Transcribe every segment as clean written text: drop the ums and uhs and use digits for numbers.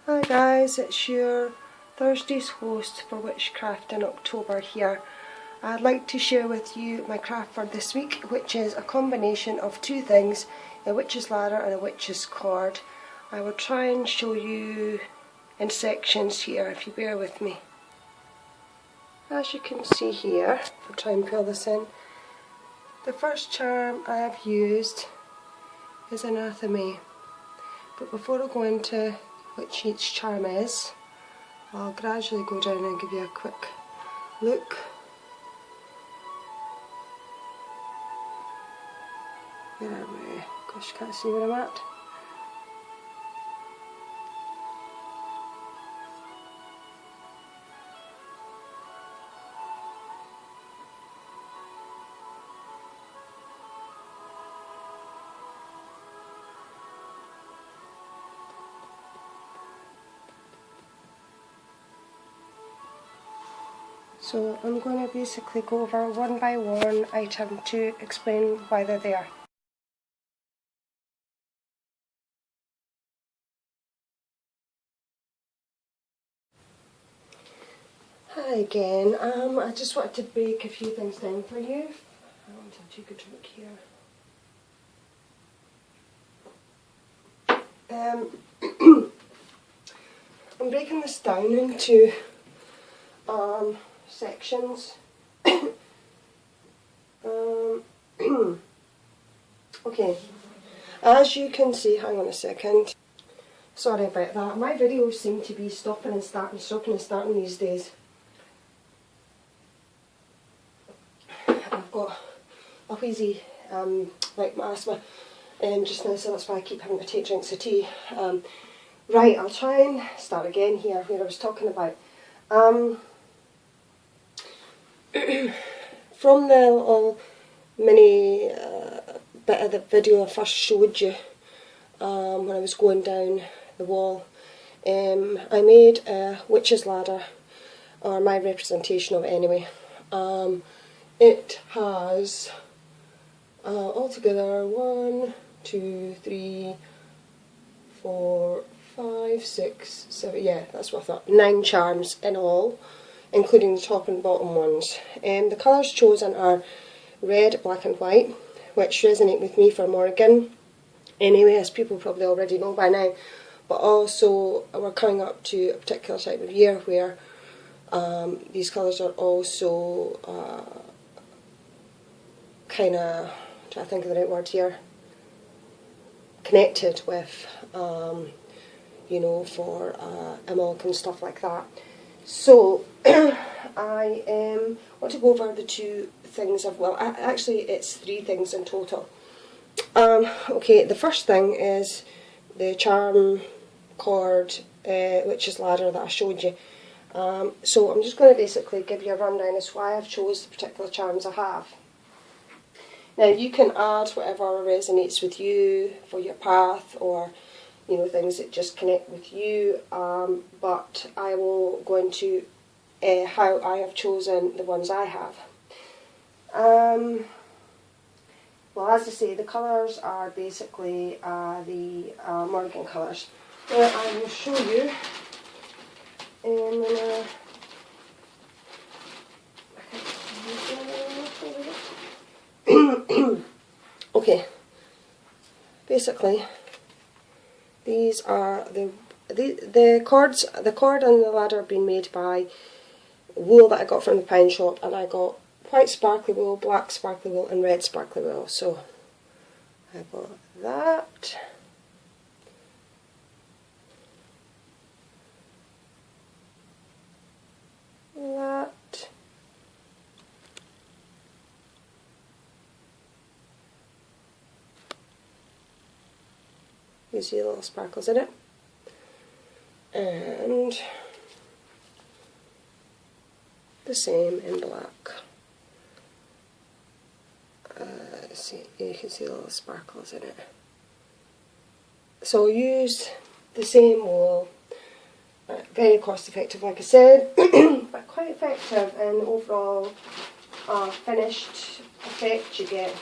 Hi guys, it's your Thursday's host for Witchcraft in October here. I'd like to share with you my craft for this week, which is a combination of two things, a witch's ladder and a witch's cord. I will try and show you in sections here if you bear with me. As you can see here, I'll try and pull this in. The first charm I have used is Anathema, but before I go into which each charm is, I'll gradually go down and give you a quick look. Where am I? Gosh, can't see where I'm at. So I'm going to basically go over one by one item to explain why they're there. Hi again, I just wanted to break a few things down for you. I want to take a drink here. I'm breaking this down into sections. Okay, as you can see, hang on a second, sorry about that, my videos seem to be stopping and starting these days. I've got a wheezy, like my asthma just now, so that's why I keep having to take drinks of tea. Right, I'll try and start again here where I was talking about. From the little mini bit of the video I first showed you when I was going down the wall, I made a witch's ladder, or my representation of it anyway. It has altogether 1, 2, 3, 4, 5, 6, 7, yeah, that's what I thought, 9 charms in all, including the top and bottom ones. The colours chosen are red, black and white, which resonate with me for Morrigan anyway, as people probably already know by now, but also we're coming up to a particular time of year where these colours are also kind of, try to think of the right word here, connected with, you know, for Imbolc and stuff like that. So I want to go over the two things of, well, actually it's 3 things in total. Okay, the first thing is the charm cord witch's ladder that I showed you. So I'm just going to basically give you a rundown as to why I've chose the particular charms I have. Now you can add whatever resonates with you for your path, or you know, things that just connect with you, but I will go into how I have chosen the ones I have. Well, as I say, the colours are basically the Morrigan colours. Now I will show you in okay, basically these are the cords. The cord and the ladder have been made by wool that I got from the pine shop, and I got white sparkly wool, black sparkly wool and red sparkly wool. So I got that. That. You see the little sparkles in it. And the same in black. See, you can see the little sparkles in it. So use the same wool. Very cost effective, like I said, but quite effective in the overall finished effect you get.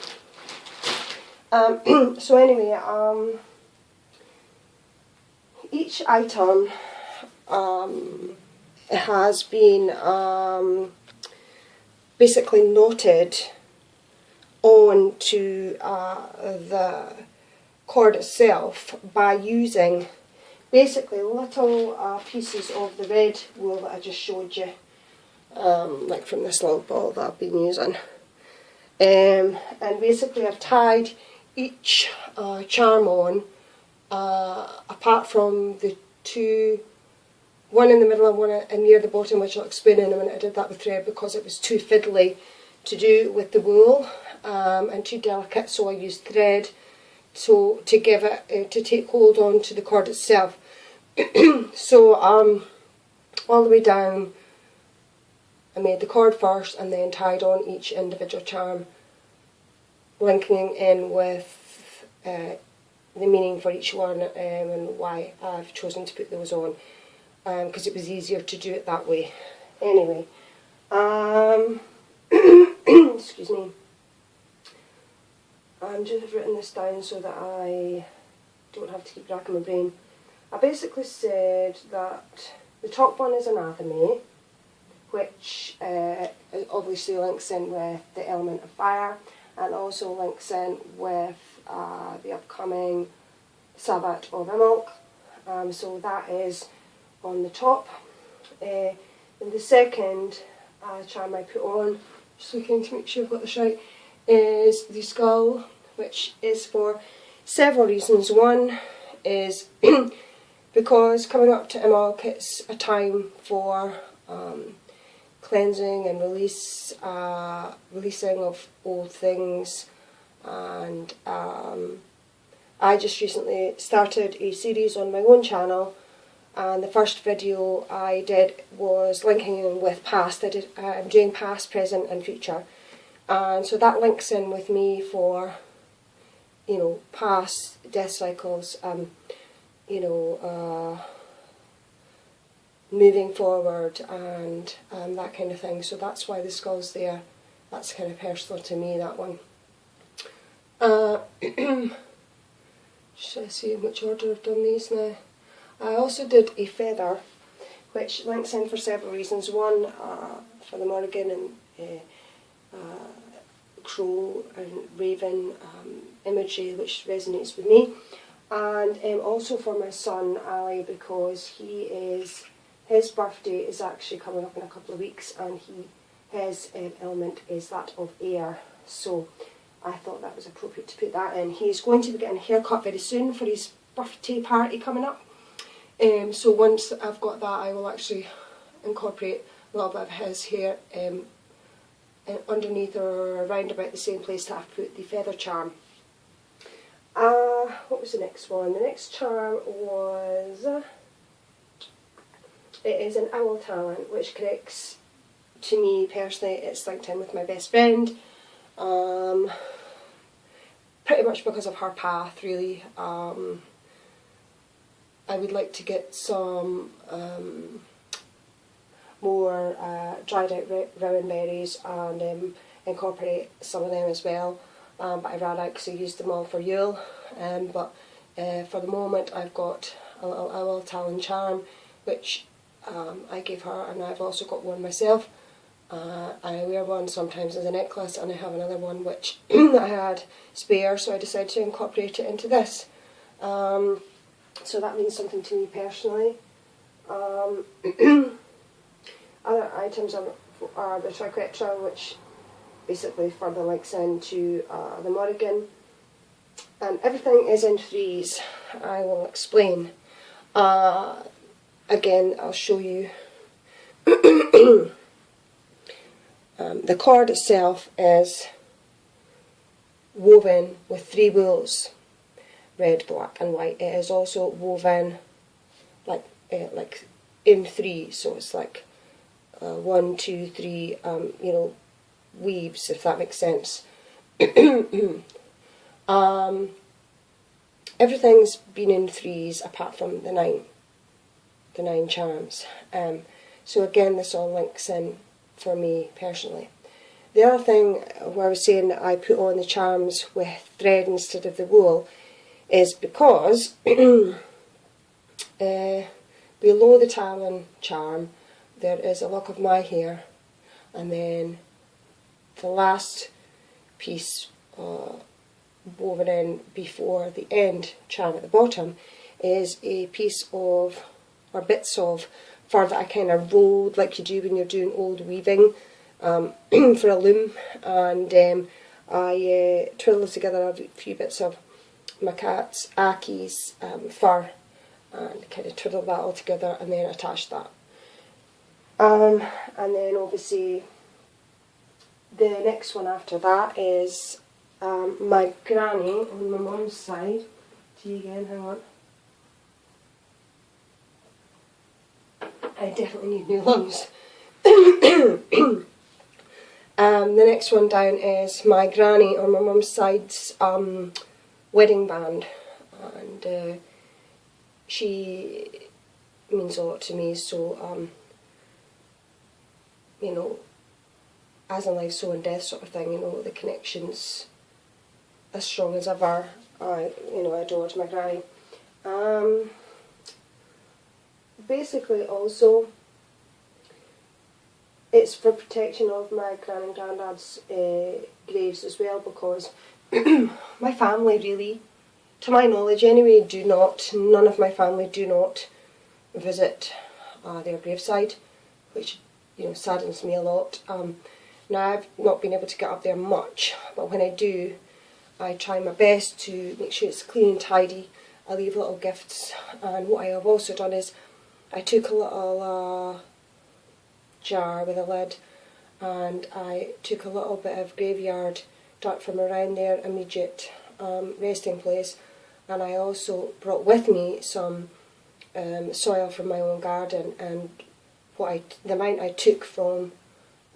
So anyway, each item it has been basically knotted onto the cord itself by using basically little pieces of the red wool that I just showed you, like from this little ball that I've been using. And basically I've tied each charm on, apart from the two, one in the middle and one near the bottom, which I'll explain in a minute. I did that with thread because it was too fiddly to do with the wool and too delicate, so I used thread to give it to take hold on to the cord itself. So all the way down I made the cord first and then tied on each individual charm, linking in with the meaning for each one and why I've chosen to put those on, because it was easier to do it that way. Anyway, excuse me, I'm just written this down so that I don't have to keep racking my brain. I basically said that the top one is anatomy, which obviously links in with the element of fire, and also links in with the upcoming Sabbath of Imbolc. So that is on the top. And the second charm I put on, just looking to make sure I've got this right, is the skull, which is for several reasons. One is because coming up to Imbolc, it's a time for cleansing and releasing of old things, and I just recently started a series on my own channel, and the first video I did was linking in with past. I'm doing past, present and future, and so that links in with me for, you know, past death cycles, you know, moving forward and that kind of thing. So that's why the skull's there. That's kind of personal to me, that one. Should I see in which order I've done these now? I also did a feather, which links in for several reasons. One, for the Morrigan and crow and raven imagery, which resonates with me. And also for my son Ali, because his birthday is actually coming up in a couple of weeks, and his element is that of air, so I thought that was appropriate to put that in. He's going to be getting a haircut very soon for his birthday party coming up, so once I've got that, I will actually incorporate a little bit of his hair underneath or around about the same place that I've put the feather charm. What was the next one? The next charm was, it is an owl talent, which connects to me personally. It's linked in with my best friend, pretty much because of her path, really. I would like to get some more dried out rowan berries and incorporate some of them as well, but I ran out because I used them all for Yule. But for the moment I've got a little owl talon charm, which I gave her, and I've also got one myself. I wear one sometimes as a necklace, and I have another one which I had spare, so I decided to incorporate it into this. So that means something to me personally. Other items are the triquetra, which basically further links into the Morrigan. And everything is in threes. I will explain. Again, I'll show you. The cord itself is woven with 3 wools, red, black and white. It is also woven like in 3, so it's like 1, 2, 3, you know, weaves, if that makes sense. Everything's been in 3s apart from the 9 charms. So again, this all links in for me personally. The other thing where I was saying that I put on the charms with thread instead of the wool is because below the talon charm there is a lock of my hair, and then the last piece woven in before the end charm at the bottom is a piece of, or bits of, fur that I kind of rolled like you do when you're doing old weaving for a loom, and I twiddled together a few bits of my cat's Aki's fur and kind of twiddled that all together and then attached that. And then obviously the next one after that is my granny on my mum's side. See again, hang on. I definitely need new lungs. The next one down is my granny on my mum's side's wedding band, and she means a lot to me, so you know, as in life so in death sort of thing, you know, the connection's as strong as ever. I adored my granny. Basically also it's for protection of my gran and granddad's graves as well, because my family really, to my knowledge anyway, none of my family do not visit their graveside, which, you know, saddens me a lot. Now I've not been able to get up there much, but when I do, I try my best to make sure it's clean and tidy. I leave little gifts, and what I have also done is I took a little jar with a lid, and I took a little bit of graveyard dirt from around their immediate resting place, and I also brought with me some soil from my own garden, and the amount I took from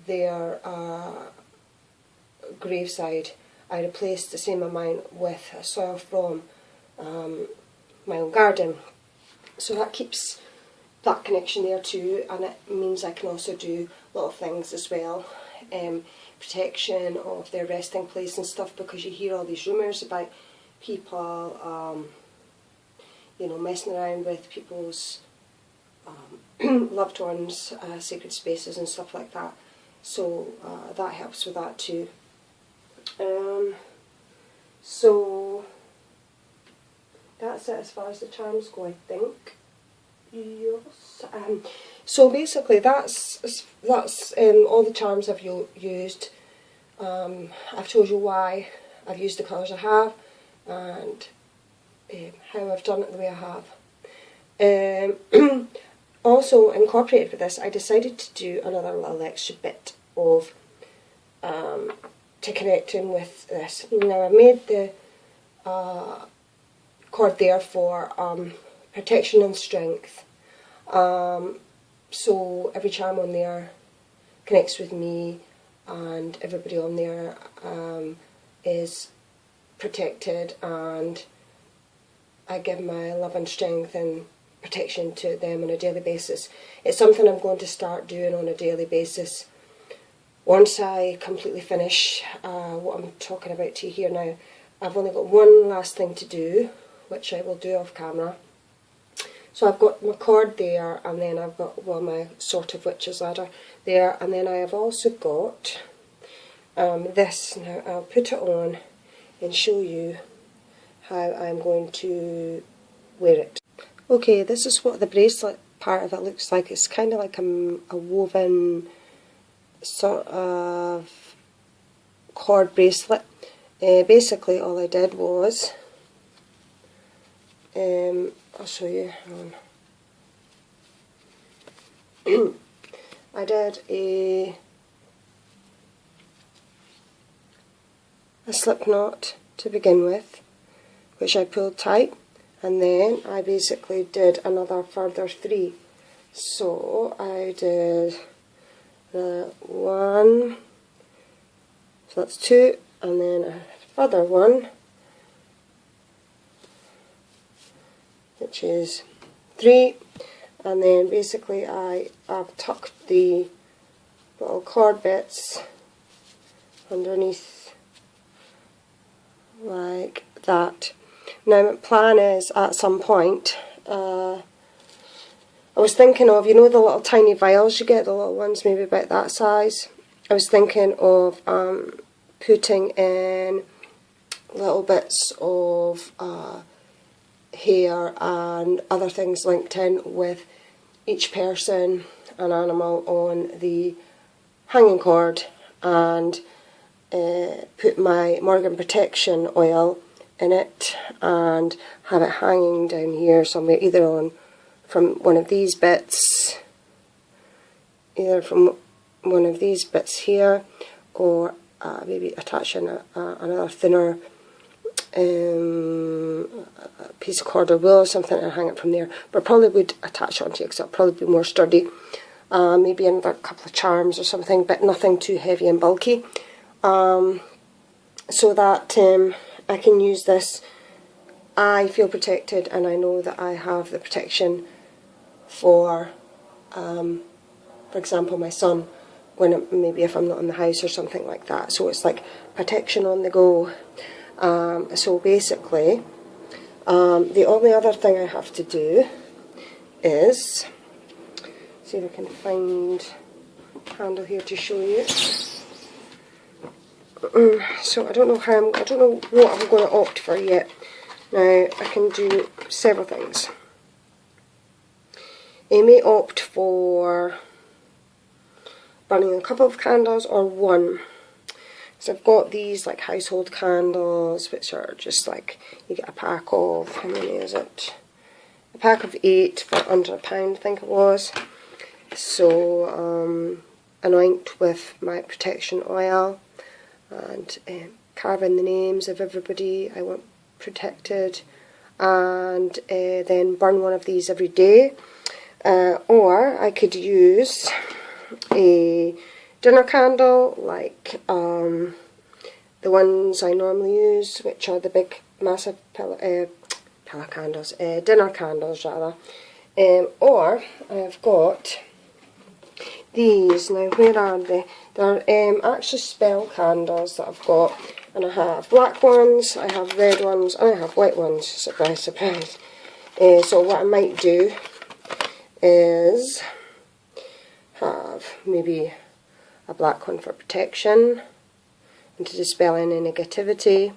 their graveside, I replaced the same amount with soil from my own garden. So that keeps that connection there too, and it means I can also do little things as well, protection of their resting place and stuff, because you hear all these rumours about people you know, messing around with people's loved ones' sacred spaces and stuff like that, so that helps with that too. So that's it as far as the charms go, I think. Yes. So basically that's all the charms I've used. I've told you why I've used the colours I have, and how I've done it the way I have. Also incorporated with this, I decided to do another little extra bit of to connect in with this. Now I made the cord there for protection and strength, so every charm on there connects with me, and everybody on there is protected, and I give my love and strength and protection to them on a daily basis. It's something I'm going to start doing on a daily basis once I completely finish what I'm talking about to you here now. I've only got one last thing to do, which I will do off camera. So I've got my cord there, and then I've got, well, my sort of witch's ladder there, and then I have also got this. Now I'll put it on and show you how I'm going to wear it. Okay, this is what the bracelet part of it looks like. It's kind of like a woven sort of cord bracelet. Basically all I did was, I'll show you, hang on. I did a slip knot to begin with, which I pulled tight, and then I basically did another further 3. So I did the 1, so that's 2, and then a further 1, which is 3, and then basically I've tucked the little cord bits underneath like that. Now my plan is at some point, I was thinking of, you know the little tiny vials you get, the little ones maybe about that size. I was thinking of putting in little bits of hair and other things linked in with each person, an animal, on the hanging cord, and put my Morgan protection oil in it and have it hanging down here somewhere, either on from one of these bits, here, or maybe attaching another thinner piece of cord or wool or something and hang it from there. But probably would attach it onto it because it'll probably be more sturdy. Maybe another couple of charms or something, but nothing too heavy and bulky. So that I can use this. I feel protected, and I know that I have the protection for example, my son, when maybe if I'm not in the house or something like that. So it's like protection on the go. So basically, the only other thing I have to do is see if I can find a candle here to show you. So I don't know what I'm going to opt for yet. Now I can do several things. I may opt for burning a couple of candles or one. So I've got these like household candles, which are just like, you get a pack of, how many is it? A pack of 8 for under £1, I think it was. So anoint with my protection oil and carve in the names of everybody I want protected, and then burn one of these every day. Or I could use a dinner candle like the ones I normally use, which are the big massive dinner candles rather. Or I've got these. Now where are they? They're actually spell candles that I've got, and I have black ones, I have red ones, and I have white ones. Surprise, surprise. So what I might do is have maybe a black one for protection and to dispel any negativity.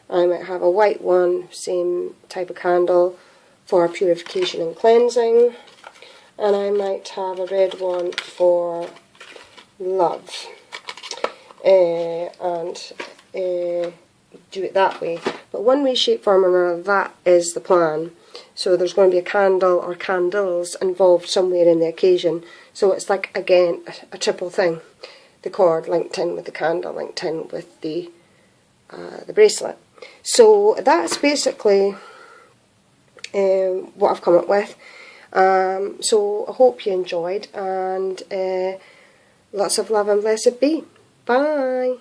I might have a white one, same type of candle, for purification and cleansing, and I might have a red one for love, and do it that way. But one way, shape, form or another, that is the plan. So there's going to be a candle or candles involved somewhere in the occasion. So it's like, again, a triple thing. The cord linked in with the candle, linked in with the bracelet. So that's basically what I've come up with. So I hope you enjoyed, and lots of love and blessed be. Bye.